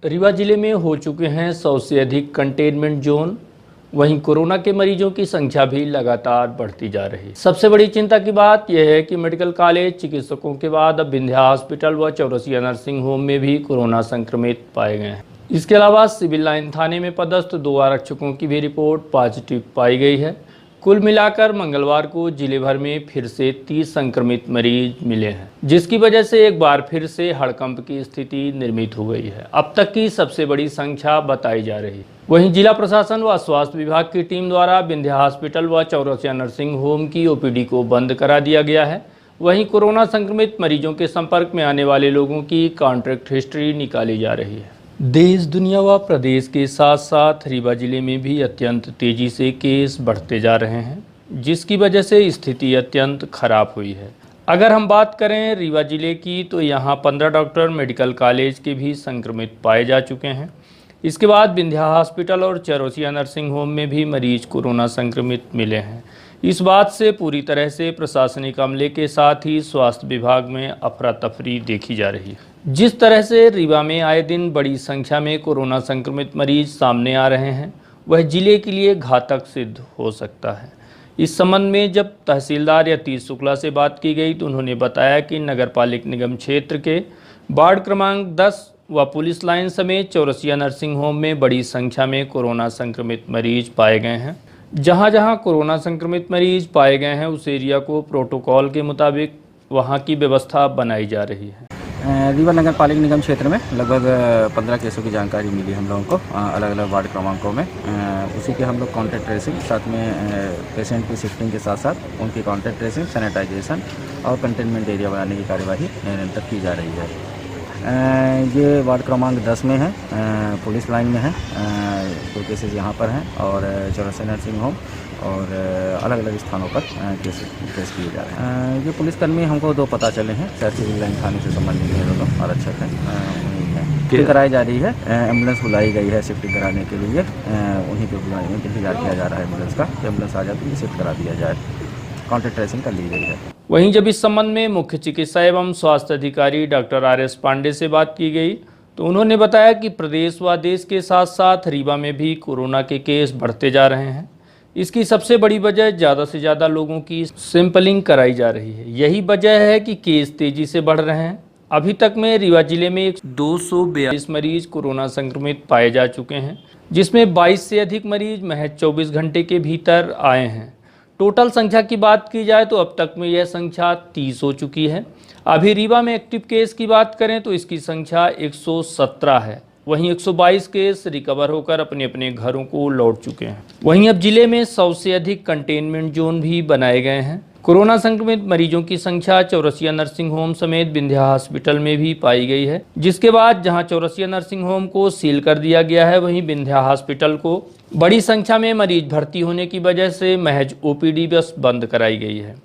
रीवा जिले में हो चुके हैं 100 से अधिक कंटेनमेंट जोन। वहीं कोरोना के मरीजों की संख्या भी लगातार बढ़ती जा रही है। सबसे बड़ी चिंता की बात यह है कि मेडिकल कॉलेज चिकित्सकों के बाद अब विंध्या हॉस्पिटल व चौरसिया नर्सिंग होम में भी कोरोना संक्रमित पाए गए हैं। इसके अलावा सिविल लाइन थाने में पदस्थ 2 आरक्षकों की भी रिपोर्ट पॉजिटिव पाई गई है। कुल मिलाकर मंगलवार को जिले भर में फिर से 30 संक्रमित मरीज मिले हैं, जिसकी वजह से एक बार फिर से हड़कंप की स्थिति निर्मित हो गई है। अब तक की सबसे बड़ी संख्या बताई जा रही है। वहीं जिला प्रशासन व स्वास्थ्य विभाग की टीम द्वारा विंध्या हॉस्पिटल व चौरसिया नर्सिंग होम की ओपीडी को बंद करा दिया गया है। वहीं कोरोना संक्रमित मरीजों के संपर्क में आने वाले लोगों की कॉन्टैक्ट हिस्ट्री निकाली जा रही है। देश, दुनिया व प्रदेश के साथ साथ रीवा जिले में भी अत्यंत तेजी से केस बढ़ते जा रहे हैं, जिसकी वजह से स्थिति अत्यंत खराब हुई है। अगर हम बात करें रीवा जिले की, तो यहाँ 15 डॉक्टर मेडिकल कॉलेज के भी संक्रमित पाए जा चुके हैं। इसके बाद विंध्या हॉस्पिटल और चौरसिया नर्सिंग होम में भी मरीज कोरोना संक्रमित मिले हैं। इस बात से पूरी तरह से प्रशासनिक अमले के साथ ही स्वास्थ्य विभाग में अफरा तफरी देखी जा रही है। जिस तरह से रीवा में आए दिन बड़ी संख्या में कोरोना संक्रमित मरीज सामने आ रहे हैं, वह जिले के लिए घातक सिद्ध हो सकता है। इस संबंध में जब तहसीलदार यतीश शुक्ला से बात की गई तो उन्होंने बताया कि नगरपालिक निगम क्षेत्र के वार्ड क्रमांक 10 व पुलिस लाइन समेत चौरसिया नर्सिंग होम में बड़ी संख्या में कोरोना संक्रमित मरीज पाए गए हैं। जहां जहां कोरोना संक्रमित मरीज पाए गए हैं, उस एरिया को प्रोटोकॉल के मुताबिक वहां की व्यवस्था बनाई जा रही है। रीवा नगर पालिक निगम क्षेत्र में लगभग 15 केसों की जानकारी मिली हम लोगों को अलग अलग वार्ड क्रमांकों में। उसी के हम लोग कॉन्टैक्ट ट्रेसिंग, साथ में पेशेंट की शिफ्टिंग के साथ साथ उनकी कॉन्टैक्ट ट्रेसिंग, सैनिटाइजेशन और कंटेनमेंट एरिया बनाने की कार्यवाही निरंतर की जा रही है। ये वार्ड क्रमांक 10 में है, पुलिस लाइन में है, 2 केसेस यहाँ पर हैं और चौरसिया नर्सिंग होम और अलग अलग स्थानों पर केस किए जा रहे हैं। ये पुलिसकर्मी हमको 2 पता चले हैं, सिविल लाइन थाने से संबंधित हैं, दोनों आरक्षक हैं। शिफ्टिंग कराई जा रही है, एम्बुलेंस बुलाई गई है शिफ्टिंग कराने के लिए। उन्हीं पर इंतजार किया जा रहा है एम्बुलेंस का, एम्बुलेंस आ जाती है शिफ्ट करा दिया जाए। कॉन्टैक्ट ट्रेसिंग कर ली गई है। वहीं जब इस संबंध में मुख्य चिकित्सा एवं स्वास्थ्य अधिकारी डॉक्टर आर.एस. पांडे से बात की गई तो उन्होंने बताया कि प्रदेश व देश के साथ साथ रीवा में भी कोरोना के केस बढ़ते जा रहे हैं। इसकी सबसे बड़ी वजह ज़्यादा से ज़्यादा लोगों की सैंपलिंग कराई जा रही है। यही वजह है कि केस तेजी से बढ़ रहे हैं। अभी तक में रीवा जिले में 242 मरीज कोरोना संक्रमित पाए जा चुके हैं, जिसमें 22 से अधिक मरीज महज 24 घंटे के भीतर आए हैं। टोटल संख्या की बात की जाए तो अब तक में यह संख्या 30 हो चुकी है। अभी रीवा में एक्टिव केस की बात करें तो इसकी संख्या 117 है। वहीं 122 केस रिकवर होकर अपने अपने घरों को लौट चुके हैं। वहीं अब जिले में 100 से अधिक कंटेनमेंट जोन भी बनाए गए हैं। कोरोना संक्रमित मरीजों की संख्या चौरसिया नर्सिंग होम समेत विंध्या हॉस्पिटल में भी पाई गई है, जिसके बाद जहां चौरसिया नर्सिंग होम को सील कर दिया गया है, वहीं विंध्या हॉस्पिटल को बड़ी संख्या में मरीज भर्ती होने की वजह से महज ओपीडी बस बंद कराई गई है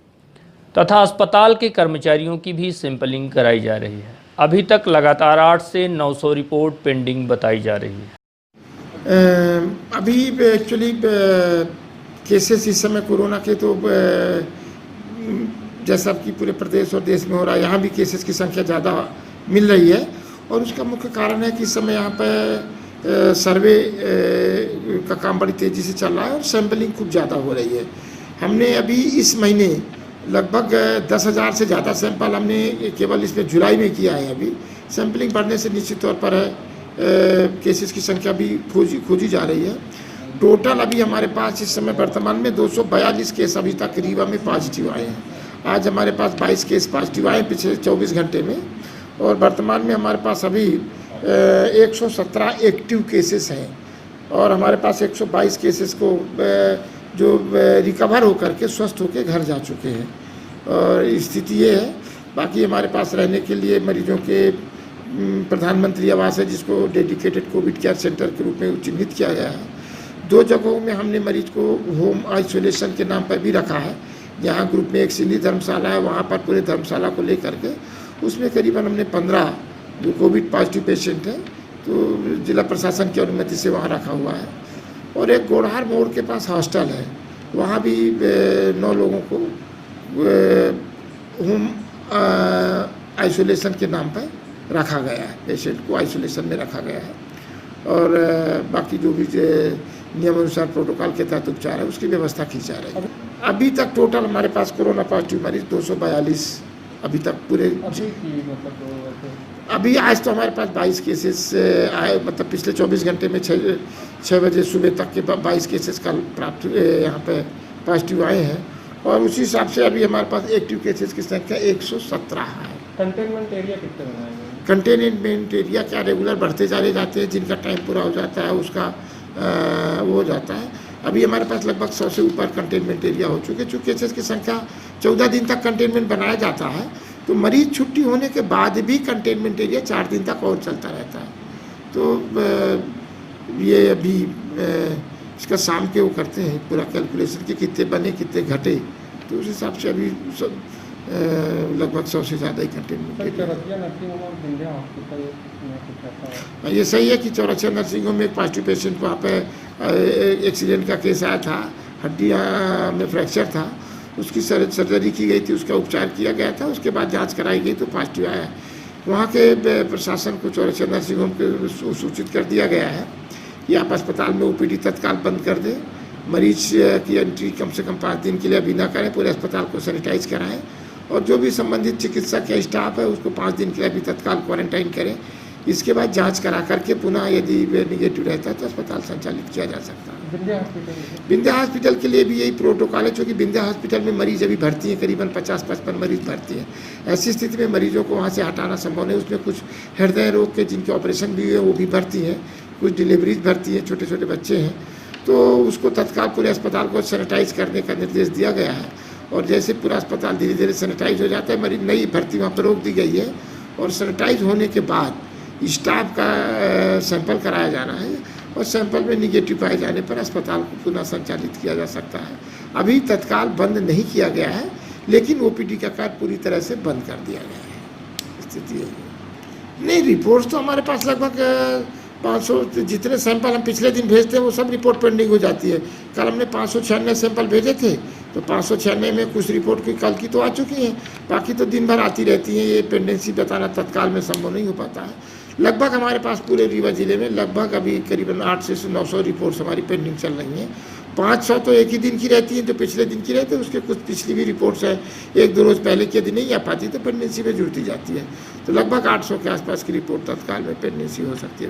तथा अस्पताल के कर्मचारियों की भी सैंपलिंग कराई जा रही है। अभी तक लगातार 8 से 900 रिपोर्ट पेंडिंग बताई जा रही है। अभी एक्चुअली केसेस इस समय कोरोना के तो जैसा कि पूरे प्रदेश और देश में हो रहा है, यहाँ भी केसेस की संख्या ज़्यादा मिल रही है और उसका मुख्य कारण है कि इस समय यहाँ पर सर्वे का काम बड़ी तेज़ी से चल रहा है और सैंपलिंग खूब ज़्यादा हो रही है। हमने अभी इस महीने लगभग 10,000 से ज़्यादा सैंपल हमने केवल इसमें जुलाई में किया है। अभी सैंपलिंग बढ़ने से निश्चित तौर पर केसेस की संख्या भी खोजी जा रही है। टोटल अभी हमारे पास इस समय वर्तमान में 242 केस अभी तक रीवा में पॉजिटिव आए हैं। आज हमारे पास 22 केस पॉजिटिव आए पिछले 24 घंटे में और वर्तमान में हमारे पास अभी 117 एक्टिव केसेस हैं और हमारे पास 122 केसेस को जो रिकवर होकर के स्वस्थ होकर घर जा चुके हैं और स्थिति ये है। बाकी हमारे पास रहने के लिए मरीजों के प्रधानमंत्री आवास है, जिसको डेडिकेटेड कोविड केयर सेंटर के रूप में चिन्हित किया गया है। 2 जगहों में हमने मरीज को होम आइसोलेशन के नाम पर भी रखा है। यहाँ ग्रुप में एक सीधी धर्मशाला है, वहाँ पर पूरे धर्मशाला को लेकर के उसमें करीबन हमने 15 जो कोविड पॉजिटिव पेशेंट हैं तो जिला प्रशासन की अनुमति से वहाँ रखा हुआ है। और एक गोढ़हार मोड़ के पास हॉस्टल है, वहाँ भी 9 लोगों को होम आइसोलेशन के नाम पर रखा गया है, पेशेंट को आइसोलेशन में रखा गया है। और बाकी जो भी नियमानुसार प्रोटोकॉल के तहत उपचार है उसकी व्यवस्था की जा रही है। अभी तक टोटल हमारे पास कोरोना पॉजिटिव मरीज 242 अभी तक पूरे अभी आज तो हमारे पास 22 केसेस आए, मतलब पिछले 24 घंटे में 6 बजे सुबह तक के 22 केसेस कल प्राप्त यहाँ पे पॉजिटिव आए हैं और उसी हिसाब से अभी हमारे पास एक्टिव केसेस की संख्या 117 है। कंटेनमेंट एरिया कितने बनाए गए? कंटेनमेंट एरिया क्या रेगुलर बढ़ते चले जाते हैं, जिनका टाइम पूरा हो जाता है उसका वो हो जाता है। अभी हमारे पास लगभग 100 से ऊपर कंटेनमेंट एरिया हो चुके हैं। चूँकि केसेस की संख्या 14 दिन तक कंटेनमेंट बनाया जाता है तो मरीज छुट्टी होने के बाद भी कंटेनमेंट एरिया 4 दिन तक और चलता रहता है। तो ये अभी इसका शाम के वो करते हैं पूरा कैलकुलेशन कि कितने बने कितने घटे, तो उस हिसाब से अभी लगभग 100 से ज़्यादा ही कंटेनमेंट एरिया। ये सही है कि चौरसिया नर्सिंग होम में एक पॉजिटिव पेशेंट वहाँ पे एक्सीडेंट का केस आया था, हड्डियाँ में फ्रैक्चर था, उसकी सर्जरी की गई थी, उसका उपचार किया गया था, उसके बाद जांच कराई गई तो पॉजिटिव आया। वहाँ के प्रशासन को चौरसिया नर्सिंग होम को सूचित कर दिया गया है कि आप अस्पताल में ओपीडी तत्काल बंद कर दें, मरीज की एंट्री कम से कम 5 दिन के लिए अभी ना करें, पूरे अस्पताल को सैनिटाइज कराएँ और जो भी संबंधित चिकित्सक या स्टाफ है उसको 5 दिन के लिए अभी तत्काल क्वारंटाइन करें। इसके बाद जांच करा करके पुनः यदि वे निगेटिव रहता है तो अस्पताल संचालित किया जा सकता है। विंध्या हॉस्पिटल के लिए भी यही प्रोटोकॉल है, क्योंकि विंध्या हॉस्पिटल में मरीज अभी भर्ती हैं, करीबन 50-55 मरीज भर्ती हैं। ऐसी स्थिति में मरीजों को वहाँ से हटाना संभव नहीं। उसमें कुछ हृदय रोग के जिनके ऑपरेशन भी हुए वो भी भर्ती हैं, कुछ डिलीवरीज भर्ती हैं, छोटे छोटे बच्चे हैं, तो उसको तत्काल पूरे अस्पताल को सैनिटाइज करने का निर्देश दिया गया है। और जैसे पूरा अस्पताल धीरे धीरे सैनिटाइज हो जाता है, मरीज नई भर्ती वहाँ पर रोक दी गई है और सैनिटाइज होने के बाद स्टाफ का सैंपल कराया जाना है और सैंपल में निगेटिव पाए जाने पर अस्पताल को पुनः संचालित किया जा सकता है। अभी तत्काल बंद नहीं किया गया है, लेकिन ओपीडी का कार्य पूरी तरह से बंद कर दिया गया है। स्थिति है नहीं, रिपोर्ट्स तो हमारे पास लगभग 500 जितने सैंपल हम पिछले दिन भेजते हैं वो सब रिपोर्ट पेंडिंग हो जाती है। कल हमने 596 सैंपल भेजे थे तो 596 में कुछ रिपोर्ट की कल की तो आ चुकी हैं, बाकी तो दिन भर आती रहती हैं। ये पेंडेंसी बताना तत्काल में संभव नहीं हो पाता है। लगभग हमारे पास पूरे रीवा जिले में लगभग अभी करीबन 800 से 900 रिपोर्ट्स हमारी पेंडिंग चल रही हैं। 500 तो एक ही दिन की रहती हैं, तो पिछले दिन की रहती है, उसके कुछ पिछली भी रिपोर्ट्स है 1-2 रोज़ पहले की यदि नहीं आ पाती तो पेंडेंसी में जुड़ती जाती है। तो लगभग 800 के आसपास की रिपोर्ट तत्काल में पेंडेंसी हो सकती है।